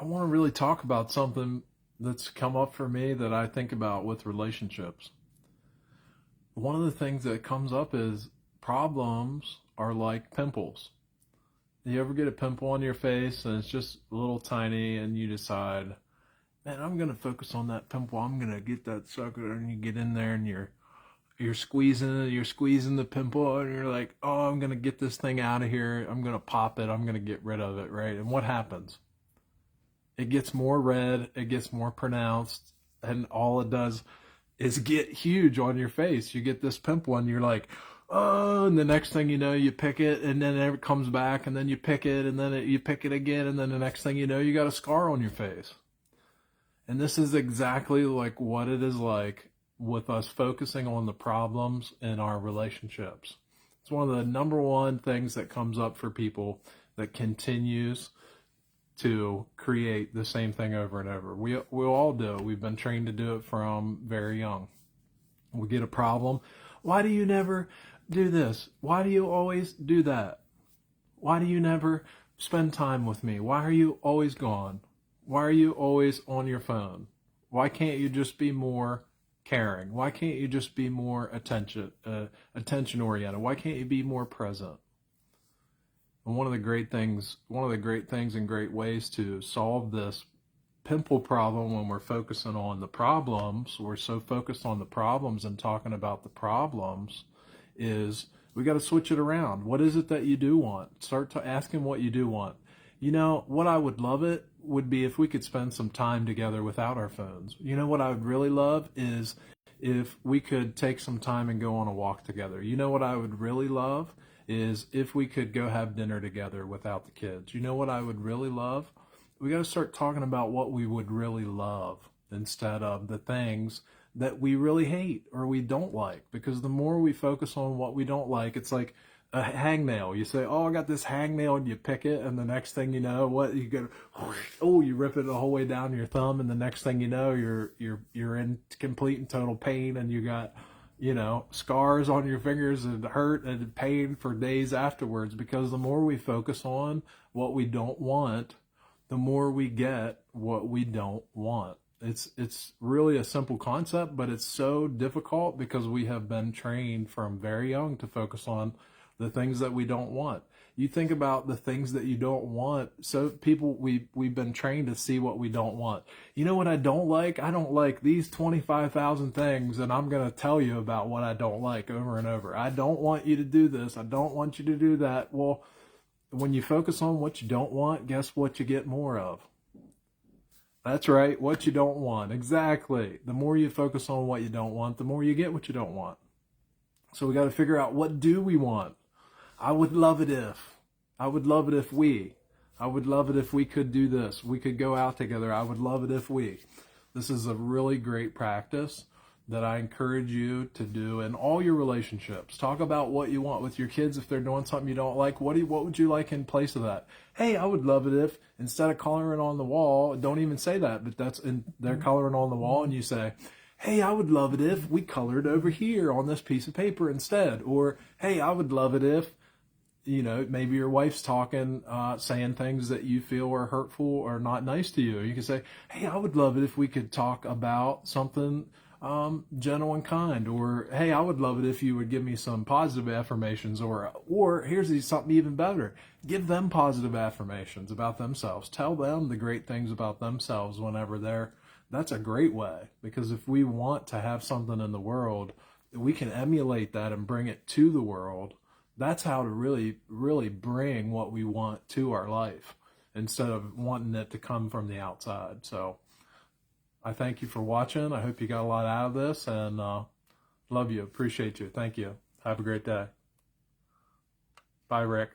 I want to really talk about something that's come up for me that I think about with relationships. One of the things that comes up is problems are like pimples. You ever get a pimple on your face and it's just a little tiny and you decide, man, I'm going to focus on that pimple. I'm going to get that sucker. And you get in there and you're squeezing the pimple and you're like, oh, I'm going to get this thing out of here. I'm going to pop it. I'm going to get rid of it, right? And what happens? It gets more red, it gets more pronounced, and all it does is get huge on your face. You get this pimple and you're like, oh, and the next thing you know, you pick it and then it comes back and then you pick it and then you pick it again and then the next thing you know, you got a scar on your face. And this is exactly like what it is like with us focusing on the problems in our relationships. It's one of the number one things that comes up for people that continues to create the same thing over and over. We all do. We've been trained to do it from very young. We get a problem. Why do you never do this? Why do you always do that? Why do you never spend time with me? Why are you always gone? Why are you always on your phone? Why can't you just be more caring? Why can't you just be more attention oriented? Why can't you be more present? And one of the great things and great ways to solve this pimple problem when we're focusing on the problems, we're so focused on the problems and talking about the problems, is we got to switch it around. What is it that you do want? Start to asking what you do want. You know, what I would love it would be if we could spend some time together without our phones. You know what I would really love is if we could take some time and go on a walk together. You know what I would really love is if we could go have dinner together without the kids. You know what I would really love? We got to start talking about what we would really love instead of the things that we really hate or we don't like. Because the more we focus on what we don't like, it's like a hangnail. You say, oh, I got this hangnail, and you pick it, and the next thing you know, what you go, oh, you rip it the whole way down your thumb, and the next thing you know, you're in complete and total pain, and you got, you know, scars on your fingers and hurt and pain for days afterwards. Because the more we focus on what we don't want, the more we get what we don't want. It's really a simple concept, but it's so difficult because we have been trained from very young to focus on the things that we don't want. You think about the things that you don't want. So people, we've been trained to see what we don't want. You know what I don't like? I don't like these 25,000 things, and I'm going to tell you about what I don't like over and over. I don't want you to do this. I don't want you to do that. Well, when you focus on what you don't want, guess what you get more of? That's right, what you don't want. Exactly. The more you focus on what you don't want, the more you get what you don't want. So we got to figure out, what do we want? I would love it if we could do this. We could go out together. I would love it if we. This is a really great practice that I encourage you to do in all your relationships. Talk about what you want with your kids. If they're doing something you don't like, what would you like in place of that? Hey, I would love it if, instead of coloring on the wall, don't even say that, but they're coloring on the wall, and you say, hey, I would love it if we colored over here on this piece of paper instead. Or, hey, I would love it if, you know, maybe your wife's talking, saying things that you feel are hurtful or not nice to you. You can say, hey, I would love it if we could talk about something gentle and kind. Or, hey, I would love it if you would give me some positive affirmations. Or here's something even better. Give them positive affirmations about themselves. Tell them the great things about themselves whenever that's a great way. Because if we want to have something in the world, we can emulate that and bring it to the world. That's how to really, really bring what we want to our life instead of wanting it to come from the outside. So I thank you for watching. I hope you got a lot out of this, and love you. Appreciate you. Thank you. Have a great day. Bye, Rick.